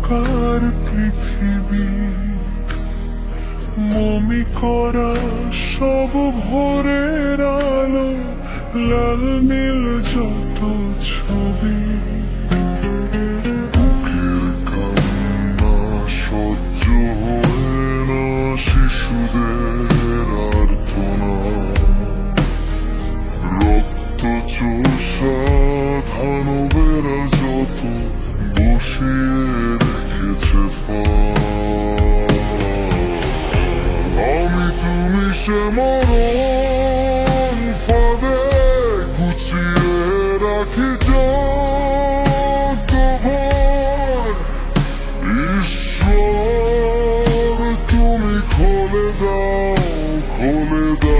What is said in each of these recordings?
অন্ধকার পৃথিবী, মমি করা সব ভোরের আলো, লাল নীল যত ছবি। বুকের কান্না সহ্য হয় না শিশুদের আর্তনা, রক্ত চোষা দানবেরা যত বসিয়ে রেখেছে আমি তুমি সে মরণ ফাঁদে গুছিয়ে রাখি যত ভয়। ঈশ্বর তুমি খুলে দাও অন্তরা।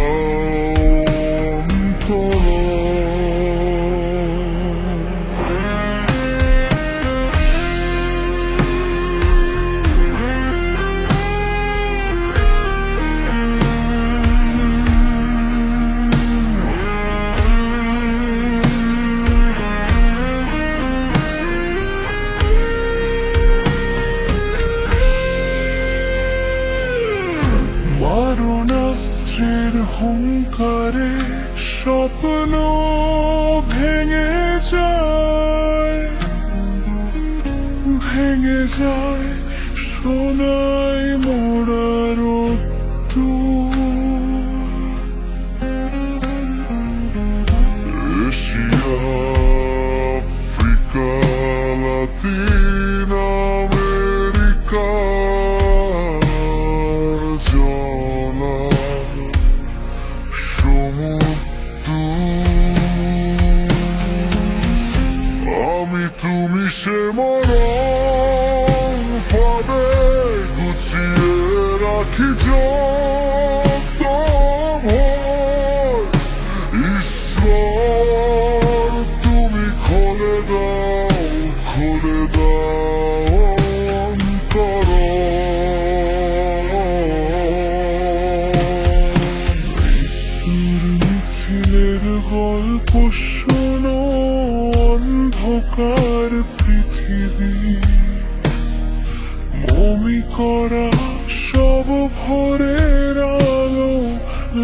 মারণাস্ত্রের হুঙ্কারে স্বপ্ন ভেঙে যায়, ভেঙে যায় সোনায় মোড়া রোদ্দুর। এশিয়া, আফ্রিকা, লাতিন আমেরিকা আমি তুমি সে মরণ ফাঁদে গুছিয়ে রাখি যত ভয়। ঈশ্বর তুমি খুলে দাও অন্তরা। মিছিলের গল্প শোনো, অন্ধকার পৃথিবী, মমি করা সব ভোরের আলো,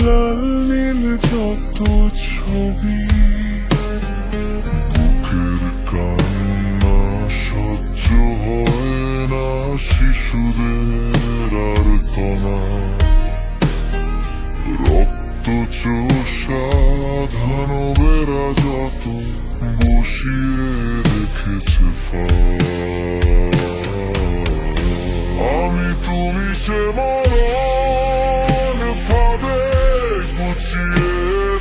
লাল নীল যত ছবি। বুকের কান্না সহ্য হয় না শিশুদের আর্তনা, রক্ত চোষা দানবেরা যত বসিয়ে রেখেছে আমি তুমি সে মরণ ফাঁদে গুছিয়ে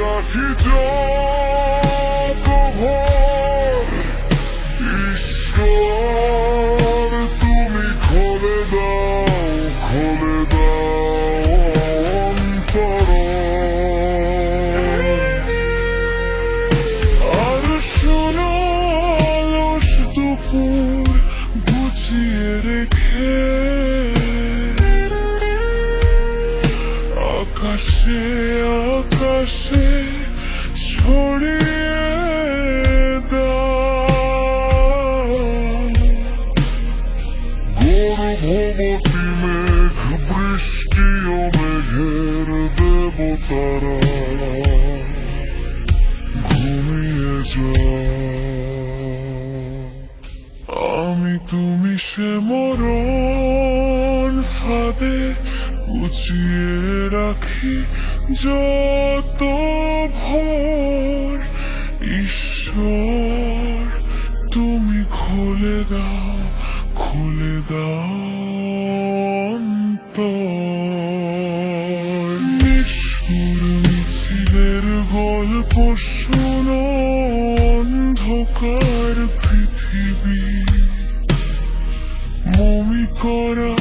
রাখি যত ভয়। ঈশ্বর তুমি খুলে দাও অন্তরা। আর শোনো অলস দুপুর গুছিয়ে রেখে, আকাশে আকাশে ছড়িয়ে দাও গর্ভবতী মেঘ, বৃষ্টি ও মেঘের দেবতারা ঘুমিয়ে যাও। আমি তুমি সে মরণ ফাঁদে গুছিয়ে রাখি যত ভয়। ঈশ্বর তুমি খুলে দাও অন্তর। নিষ্ঠুর মিছিলের গল্প শোনো, অন্ধকার পৃথিবী, মমি করা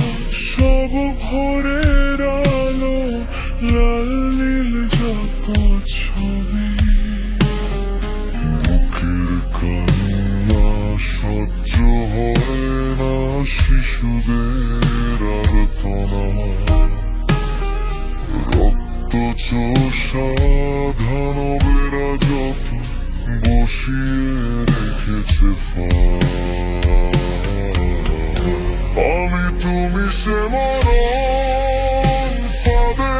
সব ভোরের আলো, লাল নীল যত ছবি। বুকের কান্না সহ্য হয় না শিশুদের আর্তনা, রক্ত চোষা দানবেরা যত বসিয়ে রেখেছে তুমি সে মরণ ফাঁদে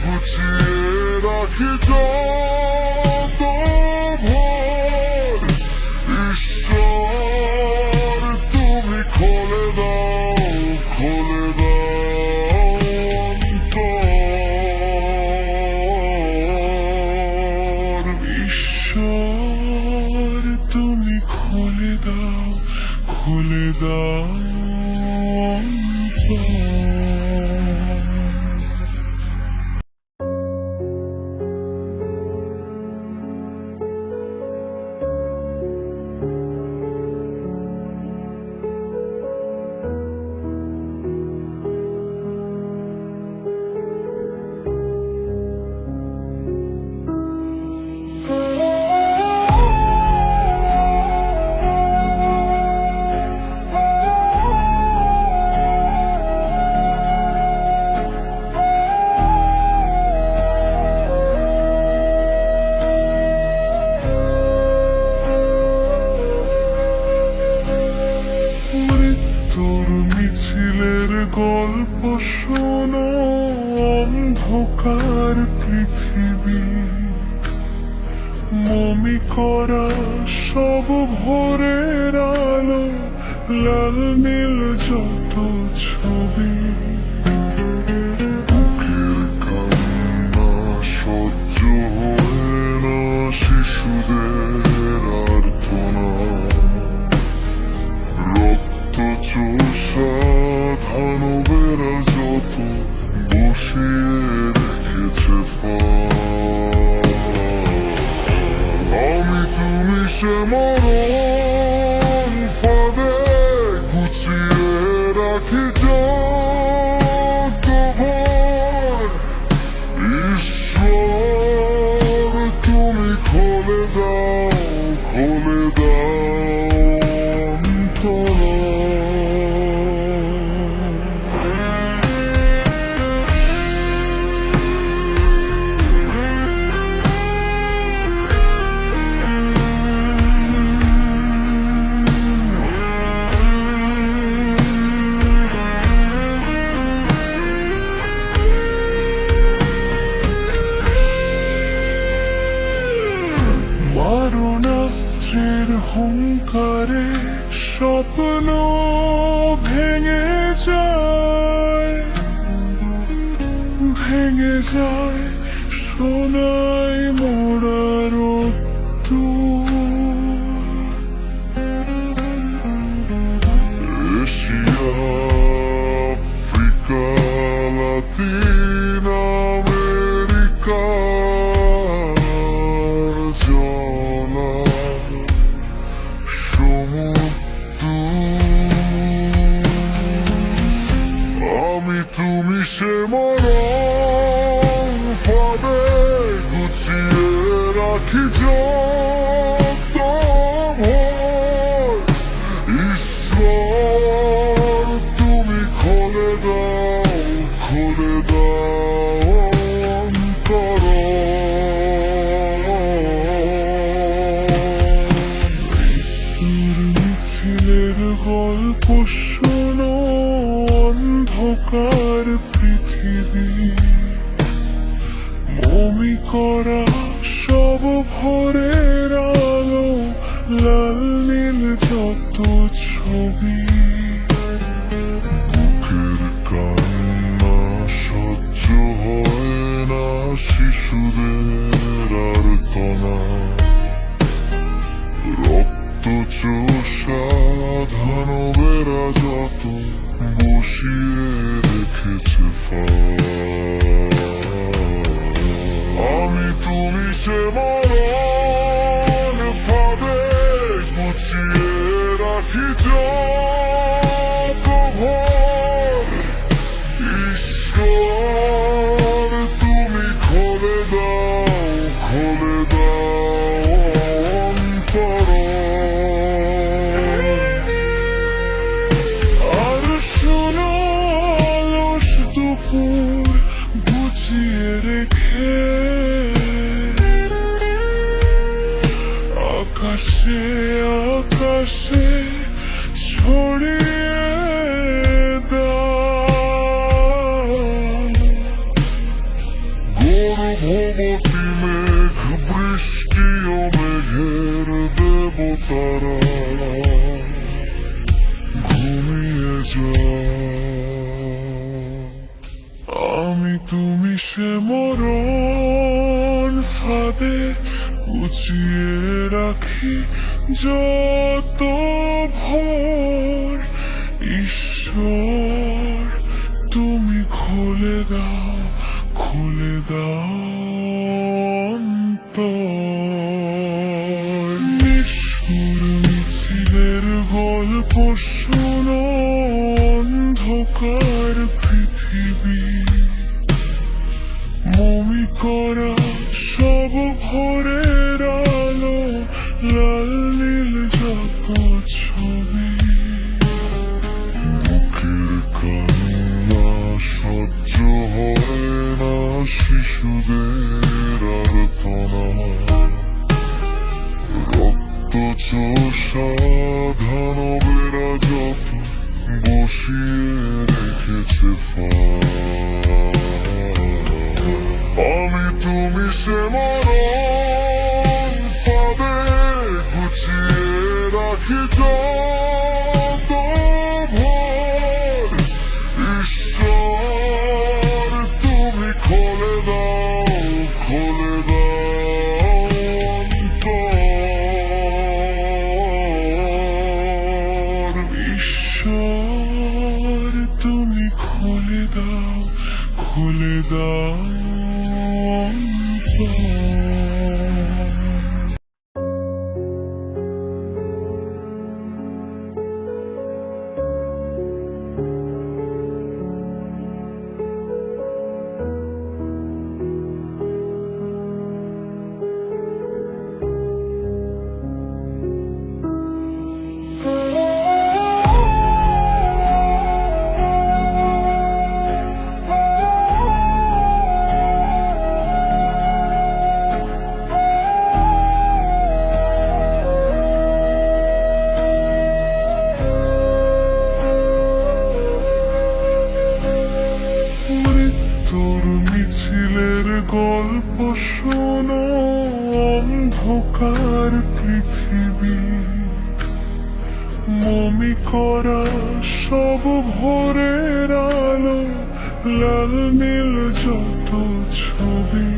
গুছিয়ে রাখি যত ভোর। ঈশ্বর তুমি খুলে দাও অন্তর। ঈশ্বর তুমি খুলে দাও অন্তর। মৃত্যুর মিছিলের গল্প শোনো, অন্ধকার পৃথিবী মমি করা সব ভোরের আলো, লাল নীল যত ছবি। বুকের কান্না সহ্য হয় না শিশুদের আর্তনা, রক্ত চোষা দানবেরা যত বসিয়ে রেখেছে ফাঁদ। আমি তুমি সে মরণ ফাঁদে গুছিয়ে রাখি যত ভোর। ঈশ্বর তুমি খুলে দাও অন্তর। মারণাস্ত্রের হুঙ্কারে স্বপ্ন ভেঙে যায় সোনায় মোড়া রোদ্দুর। এশিয়া আফ্রিকা লাতিন আমেরিকার জলা সমুদ্র। আমি তুমি সে মরণ ফাঁদে গুছিয়ে রাখি যত ভোর। ঈশ্বর তুমি খুলে দাও অন্তর। মৃত্যুর মিছিলের গল্প শোনো, অন্ধকার পৃথিবী মমি করা সব ভোরের আলো, লাল নীল যত ছবি। বুকের কান্না সহ্য হয় না শিশুদের আর্তনা, রক্ত চোষা দানবেরা যত বসিয়ে রেখেছে ফাঁদ। আমি তুমি সে মরণ ফাঁদে গুছিয়ে রাখি যত ভোর। ঈশ্বর তুমি খুলে দাও অন্তর। আর শোনো অলস দুপুর গুছিয়ে রেখে আমি তুমি সে মরণ ফাঁদে গুছিয়ে রাখি যত ভোর। ঈশ্বর তুমি খুলে দাও অন্তর। নিষ্ঠুর মিছিলের গল্প শোনো, অন্ধকার পৃথিবী মমি করা সব ভোরের আলো, লাল নীল যত ছবি। বুকের কান্না সহ্য হয় না শিশুদের আর্তনা, রক্ত চোষা দানবেরা যত বসিয়ে রেখেছে আমি তুমি সে মরণ ফাঁদে গুছিয়ে রাখি যত ভোর। ঈশ্বর তুমি খুলে দাও অন্তর। ঈশ্বর তুমি খুলে দাও অন্তর। মৃত্যুর মিছিলের গল্প শোনো, অন্ধকার পৃথিবী মমি করা সব ভোরের আলো, লাল নীল যত ছবি।